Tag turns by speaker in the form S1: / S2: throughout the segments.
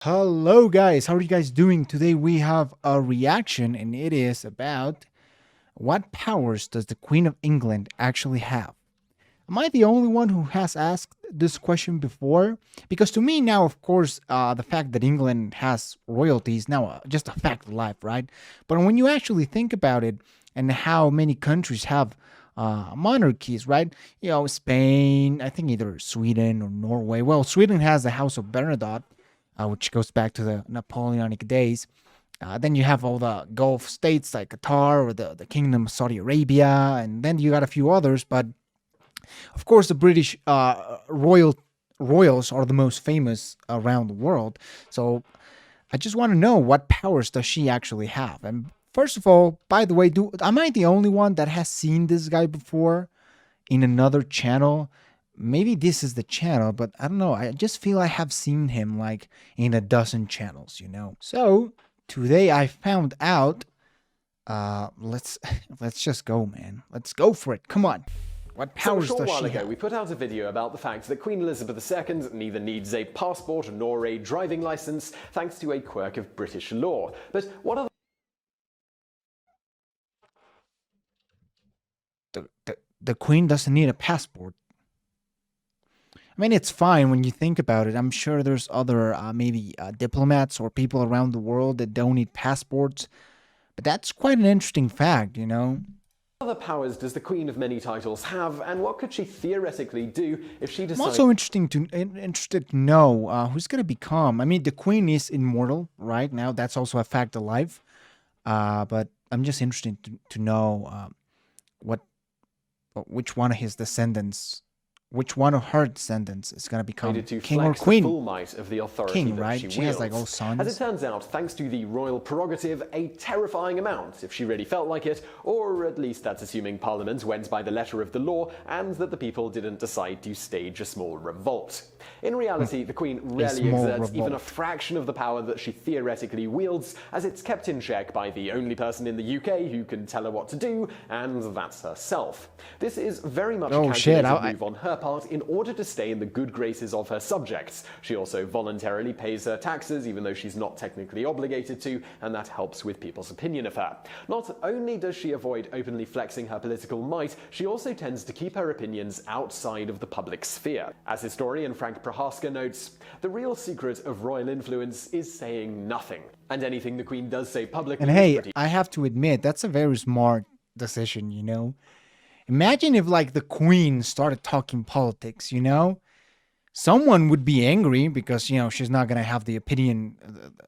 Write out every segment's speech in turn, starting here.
S1: Hello, guys. How are you guys doing? Today we have a reaction, and it is about what powers does the Queen of England actually have? Am I the only one who has asked this question before? Because to me now, of course, the fact that England has royalty is now just a fact of life, right? But when you actually think about it and how many countries have monarchies, right? Spain, I think either Sweden or Norway. Well, Sweden has the House of Bernadotte, which goes back to the Napoleonic days. Then you have all the Gulf states like Qatar or the Kingdom of Saudi Arabia, and then you got a few others. But of course, the British royals are the most famous around the world. So I just want to know, what powers does she actually have? And first of all, by the way, do am I the only one that has seen this guy before in another channel? Maybe this is the channel, but I don't know. I just feel I have seen him like in a dozen channels. So today I found out. Let's let's just go, man. Let's go for it. Come on. What
S2: So a
S1: powers
S2: short
S1: does
S2: while
S1: she
S2: ago,
S1: have?
S2: we put out a video about the fact that Queen Elizabeth II neither needs a passport nor a driving license thanks to a quirk of British law. But what are
S1: The Queen doesn't need a passport. I mean, it's fine when you think about it. I'm sure there's other maybe diplomats or people around the world that don't need passports, but that's quite an interesting fact.
S2: other powers does the Queen of many titles have, and what could she theoretically do if she
S1: I'm
S2: decided
S1: also interested to know who's gonna become. I mean, the Queen is immortal right now. That's also a fact of life. But I'm just interested to know what which one of his descendants, which one of her descendants is gonna become
S2: to
S1: king or
S2: flex the
S1: queen?
S2: full might of the authority
S1: King,
S2: that
S1: right?
S2: she
S1: She
S2: wields.
S1: has like all
S2: As it
S1: sons.
S2: turns out, thanks to the royal prerogative, a terrifying amount if she really felt like it, or at least that's assuming Parliament went by the letter of the law and that the people didn't decide to stage a small revolt. In reality, the Queen rarely
S1: small
S2: exerts even a
S1: revolt.
S2: fraction of the power that she theoretically wields, as it's kept in check by the only person in the UK who can tell her what to do, and that's herself. This is very much a
S1: Oh, shit,
S2: calculated move on her part in order to stay in the good graces of her subjects. She also voluntarily pays her taxes, even though she's not technically obligated to, and that helps with people's opinion of her. Not only does she avoid openly flexing her political might, she also tends to keep her opinions outside of the public sphere. As historian Frank Prohaska notes, the real secret of royal influence is saying nothing, and anything the Queen does say publicly
S1: And
S2: is
S1: hey,
S2: pretty
S1: I have to admit, that's a very smart decision. Imagine if like the Queen started talking politics. Someone would be angry because she's not gonna have the opinion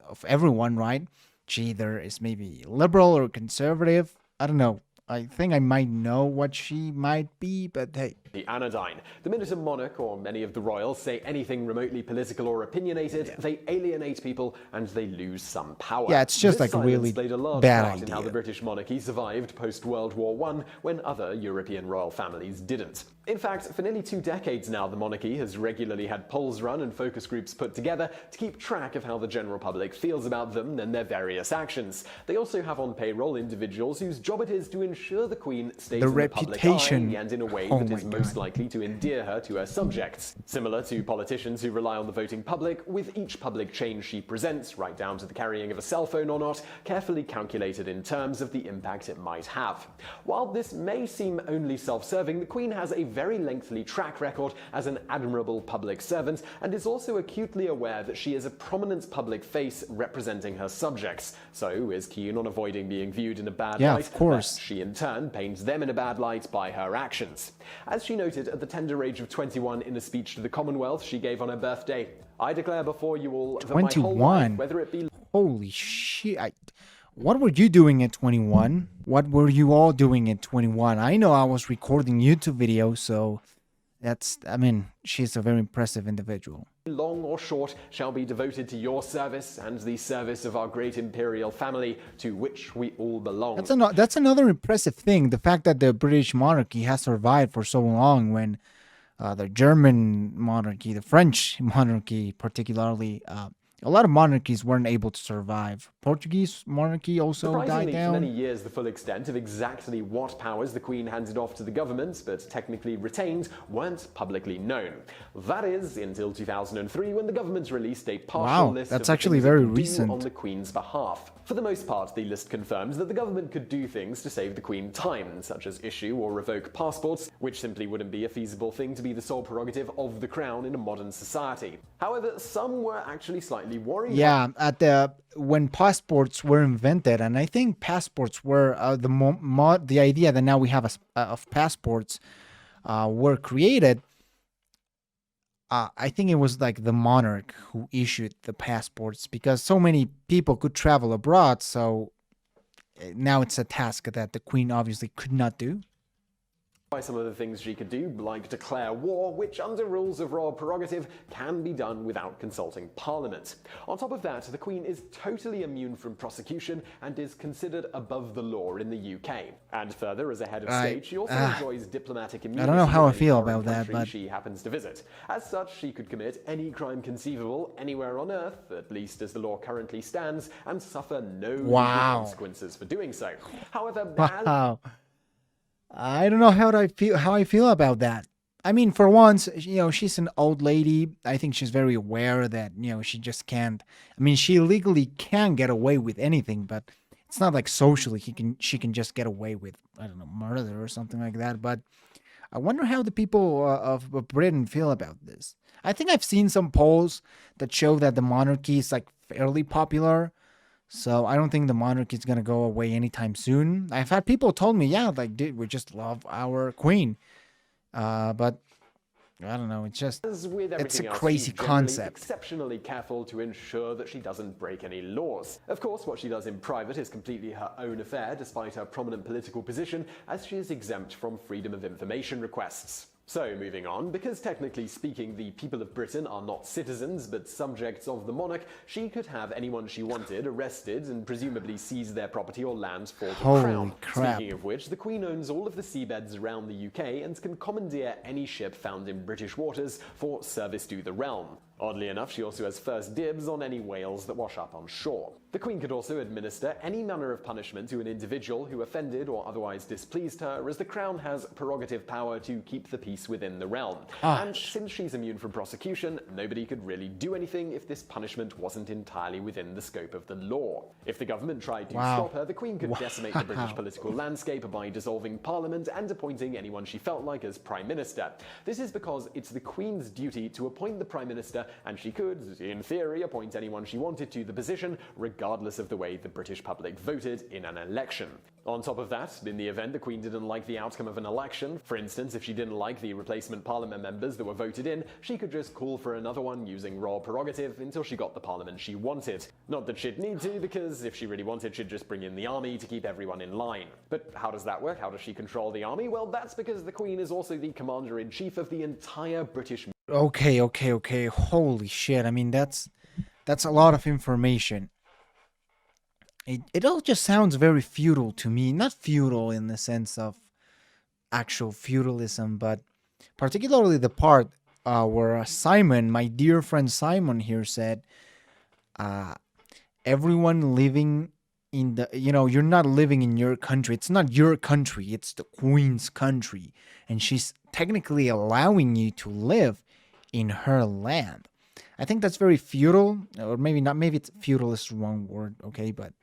S1: of everyone, right? She either is maybe liberal or conservative. I don't know. I think I might know what she might be, but hey,
S2: the anodyne. The minute a monarch or many of the royals say anything remotely political or opinionated, they alienate people and they lose some power.
S1: yeah, it's just
S2: This
S1: like a
S2: silence
S1: really
S2: played a large
S1: bad
S2: part in how the
S1: idea.
S2: British monarchy survived post-World War I when other European royal families didn't. In fact, for nearly 2 decades now, the monarchy has regularly had polls run and focus groups put together to keep track of how the general public feels about them and their various actions. They also have on payroll individuals whose job it is to ensure the Queen stays
S1: The
S2: in the public
S1: reputation.
S2: eye and in a way
S1: Oh
S2: that
S1: my
S2: is most
S1: God.
S2: likely to endear her to her subjects. Similar to politicians who rely on the voting public, with each public change she presents, right down to the carrying of a cell phone or not, carefully calculated in terms of the impact it might have. While this may seem only self-serving, the Queen has a very lengthy track record as an admirable public servant and is also acutely aware that she is a prominent public face representing her subjects, so is keen on avoiding being viewed in a bad
S1: Yeah,
S2: light.
S1: of course.
S2: She in turn paints them in a bad light by her actions. As she noted at the tender age of 21 in a speech to the Commonwealth she gave on her birthday, "I declare before you all that my whole
S1: 21.
S2: life, whether it be
S1: Holy shit. What were you doing at 21? What were you all doing at 21? I know I was recording YouTube videos, so she's a very impressive individual.
S2: long or short, shall be devoted to your service and the service of our great imperial family, to which we all belong."
S1: That's another impressive thing. The fact that the British monarchy has survived for so long when the German monarchy, the French monarchy particularly, a lot of monarchies weren't able to survive. Portuguese monarchy also died
S2: Surprisingly, for many
S1: down.
S2: years, the full extent of exactly what powers the Queen handed off to the government, but technically retained, weren't publicly known. That is, until 2003, when the government released a partial
S1: Wow,
S2: list
S1: that's
S2: of the
S1: actually
S2: things it
S1: very
S2: could do
S1: recent.
S2: on the Queen's behalf. For the most part, the list confirms that the government could do things to save the Queen time, such as issue or revoke passports, which simply wouldn't be a feasible thing to be the sole prerogative of the Crown in a modern society. However, some were actually slightly worried.
S1: Yeah, at the when passports were invented, and I think passports were the idea that now we have of passports were created. I think it was like the monarch who issued the passports because so many people could travel abroad. So now it's a task that the queen obviously could not do.
S2: By some of the things she could do, like declare war, which under rules of royal prerogative can be done without consulting Parliament. On top of that, the Queen is totally immune from prosecution and is considered above the law in the UK. And further, as a head of state, she also enjoys diplomatic immunity.
S1: I don't know how
S2: in
S1: I
S2: any
S1: feel
S2: foreign
S1: about that,
S2: country
S1: but
S2: she happens to visit. As such, she could commit any crime conceivable anywhere on Earth, at least as the law currently stands, and suffer no legal consequences for doing so. However,
S1: wow. I don't know how I feel about that. I mean, for once, she's an old lady. I think she's very aware that, she just can't. I mean, she legally can get away with anything, but it's not like socially she can just get away with, I don't know, murder or something like that. But I wonder how the people of Britain feel about this. I think I've seen some polls that show that the monarchy is like fairly popular. So I don't think the monarchy is gonna go away anytime soon. I've had people told me, yeah, like, dude, we just love our queen. But I don't know. It's just
S2: as with
S1: it's a
S2: everything else,
S1: crazy
S2: she's generally
S1: concept.
S2: exceptionally careful to ensure that she doesn't break any laws. Of course, what she does in private is completely her own affair, despite her prominent political position, as she is exempt from freedom of information requests. So, moving on, because technically speaking, the people of Britain are not citizens but subjects of the monarch, she could have anyone she wanted arrested and presumably seize their property or land for the
S1: Holy
S2: crown.
S1: crap.
S2: Speaking of which, the Queen owns all of the seabeds around the UK and can commandeer any ship found in British waters for service to the realm. Oddly enough, she also has first dibs on any whales that wash up on shore. The Queen could also administer any manner of punishment to an individual who offended or otherwise displeased her, as the Crown has prerogative power to keep the peace within the realm. And since she's immune from prosecution, nobody could really do anything if this punishment wasn't entirely within the scope of the law. If the government tried to stop her, the Queen could decimate the British political landscape by dissolving Parliament and appointing anyone she felt like as Prime Minister. This is because it's the Queen's duty to appoint the Prime Minister, and she could, in theory, appoint anyone she wanted to the position, regardless of the way the British public voted in an election. On top of that, in the event the Queen didn't like the outcome of an election, for instance, if she didn't like the replacement Parliament members that were voted in, she could just call for another one using royal prerogative until she got the Parliament she wanted. Not that she'd need to, because if she really wanted, she'd just bring in the army to keep everyone in line. But how does that work? How does she control the army? Well, that's because the Queen is also the commander-in-chief of the entire British.
S1: Okay. Holy shit. I mean, that's a lot of information. It all just sounds very feudal to me. Not feudal in the sense of actual feudalism, but particularly the part where Simon, my dear friend Simon here said, everyone living in the, you're not living in your country. It's not your country. It's the Queen's country. And she's technically allowing you to live in her land. I think that's very feudal, or maybe not. Maybe it's feudal is the wrong word. Okay, but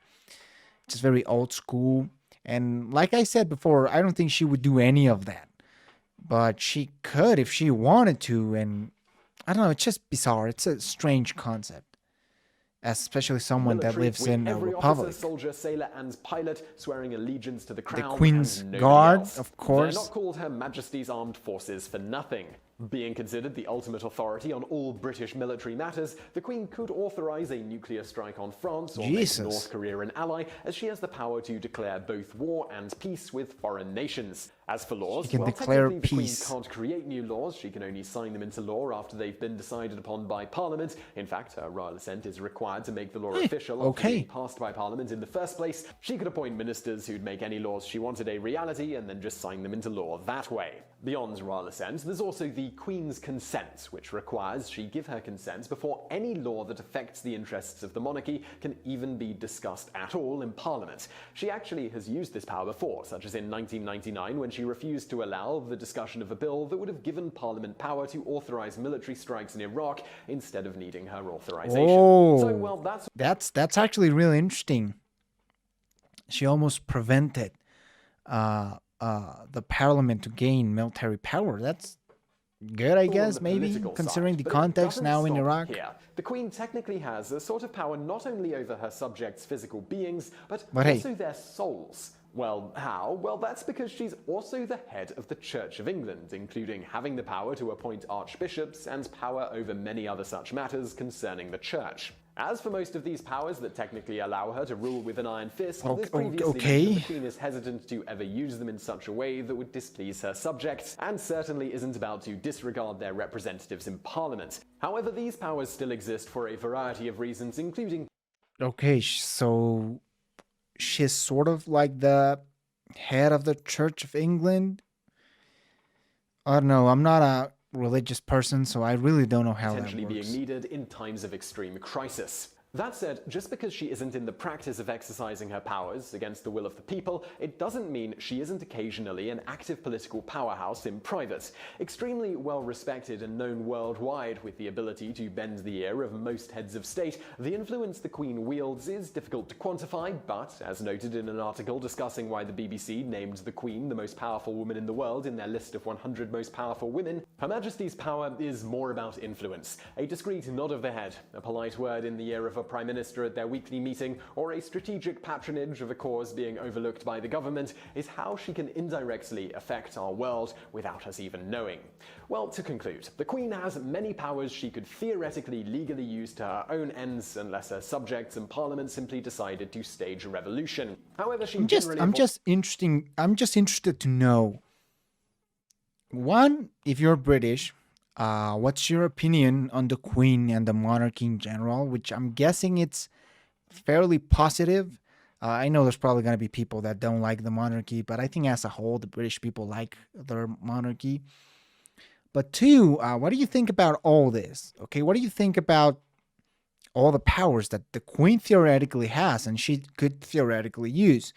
S1: it's very old school. And like I said before, I don't think she would do any of that. But she could if she wanted to. And I don't know, it's just bizarre. It's a strange concept. Especially someone that lives in a republic.
S2: Officer, soldier, sailor, and pilot swearing allegiance to the crown.
S1: The Queen's
S2: and
S1: Guard,
S2: else.
S1: of course.
S2: They're not called Her Majesty's Armed Forces for nothing. Being considered the ultimate authority on all British military matters, the Queen could authorize a nuclear strike on France or make North Korea an ally, as she has the power to declare both war and peace with foreign nations. As for laws,
S1: she can declare
S2: technically
S1: peace.
S2: The Queen can't create new laws. She can only sign them into law after they've been decided upon by Parliament. In fact, her royal assent is required to make the law official after being passed by Parliament in the first place. She could appoint ministers who'd make any laws she wanted a reality and then just sign them into law that way. Beyond royal assent, there's also the Queen's consent, which requires she give her consent before any law that affects the interests of the monarchy can even be discussed at all in Parliament. She actually has used this power before, such as in 1999 when she refused to allow the discussion of a bill that would have given Parliament power to authorize military strikes in Iraq instead of needing her authorization. So, well,
S1: that's actually really interesting. She almost prevented the parliament to gain military power. That's good, I guess, maybe, considering the context now in Iraq.
S2: Here. The Queen technically has a sort of power not only over her subjects' physical beings, but
S1: hey.
S2: also their souls. Well, how? Well, that's because she's also the head of the Church of England, including having the power to appoint archbishops and power over many other such matters concerning the Church. As for most of these powers that technically allow her to rule with an iron fist, this previously meant that the Queen is hesitant to ever use them in such a way that would displease her subjects, and certainly isn't about to disregard their representatives in Parliament. However, these powers still exist for a variety of reasons, including...
S1: Okay, so she's sort of like the head of the Church of England? I don't know, I'm not a religious person, so I really don't know how that works.
S2: Potentially being needed in times of extreme crisis. That said, just because she isn't in the practice of exercising her powers against the will of the people, it doesn't mean she isn't occasionally an active political powerhouse in private. Extremely well respected and known worldwide with the ability to bend the ear of most heads of state, the influence the Queen wields is difficult to quantify, but, as noted in an article discussing why the BBC named the Queen the most powerful woman in the world in their list of 100 most powerful women, Her Majesty's power is more about influence. A discreet nod of the head, a polite word in the ear of a Prime Minister at their weekly meeting, or a strategic patronage of a cause being overlooked by the government is how she can indirectly affect our world without us even knowing. Well, to conclude, the Queen has many powers she could theoretically legally use to her own ends unless her subjects and Parliament simply decided to stage a revolution. However, I'm
S1: just interested to know, one, if you're British, what's your opinion on the Queen and the monarchy in general, which I'm guessing it's fairly positive. I know there's probably going to be people that don't like the monarchy, but I think as a whole, the British people like their monarchy. But two, what do you think about all this? Okay, what do you think about all the powers that the Queen theoretically has and she could theoretically use?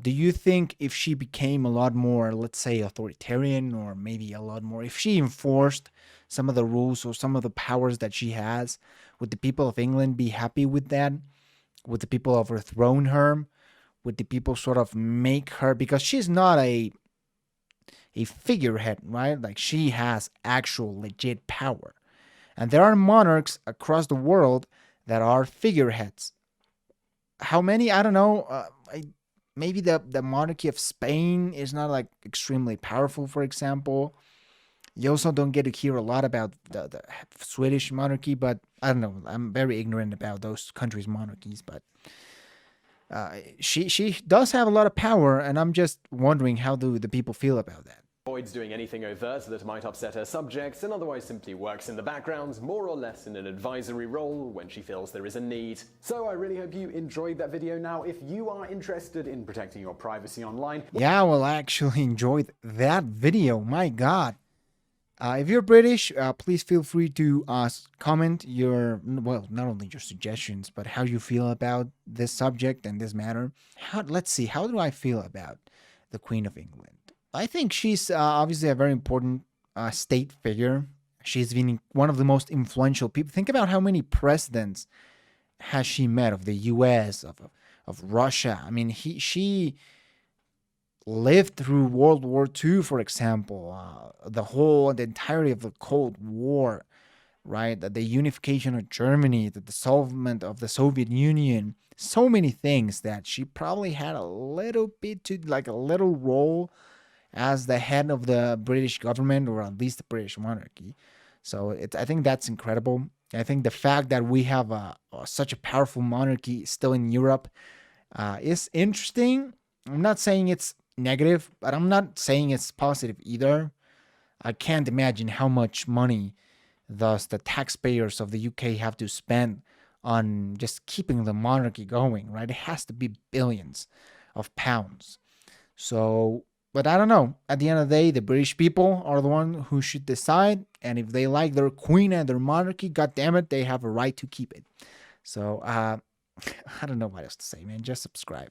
S1: Do you think if she became a lot more, let's say, authoritarian, or maybe a lot more, if she enforced some of the rules or some of the powers that she has, would the people of England be happy with that? Would the people overthrow her? Would the people sort of make her, because she's not a figurehead, right? Like, she has actual legit power. And there are monarchs across the world that are figureheads. How many? I don't know. Maybe the monarchy of Spain is not like extremely powerful, for example. You also don't get to hear a lot about the Swedish monarchy, but I don't know. I'm very ignorant about those countries' monarchies, but she does have a lot of power, and I'm just wondering, how do the people feel about that?
S2: Avoids doing anything overt that might upset her subjects, and otherwise simply works in the background, more or less in an advisory role when she feels there is a need. So I really hope you enjoyed that video. Now, if you are interested in protecting your privacy online...
S1: Yeah, well, I actually enjoyed that video. My God. If you're British, please feel free to comment your, well, not only your suggestions, but how you feel about this subject and this matter. Let's see, how do I feel about the Queen of England? I think she's obviously a very important state figure. She's been one of the most influential people. Think about how many presidents has she met, of the U.S., of Russia. I mean, she lived through World War II, for example, the entirety of the Cold War, right? The unification of Germany, the dissolvement of the Soviet Union. So many things that she probably had a little role as the head of the British government, or at least the British monarchy. So I think that's incredible. I think the fact that we have such a powerful monarchy still in Europe is interesting. I'm not saying it's negative, but I'm not saying it's positive either. I can't imagine how much money thus the taxpayers of the UK have to spend on just keeping the monarchy going, right? It has to be billions of pounds. So But I don't know. At the end of the day, the British people are the one who should decide. And if they like their queen and their monarchy, god damn it, they have a right to keep it. So I don't know what else to say, man. Just subscribe.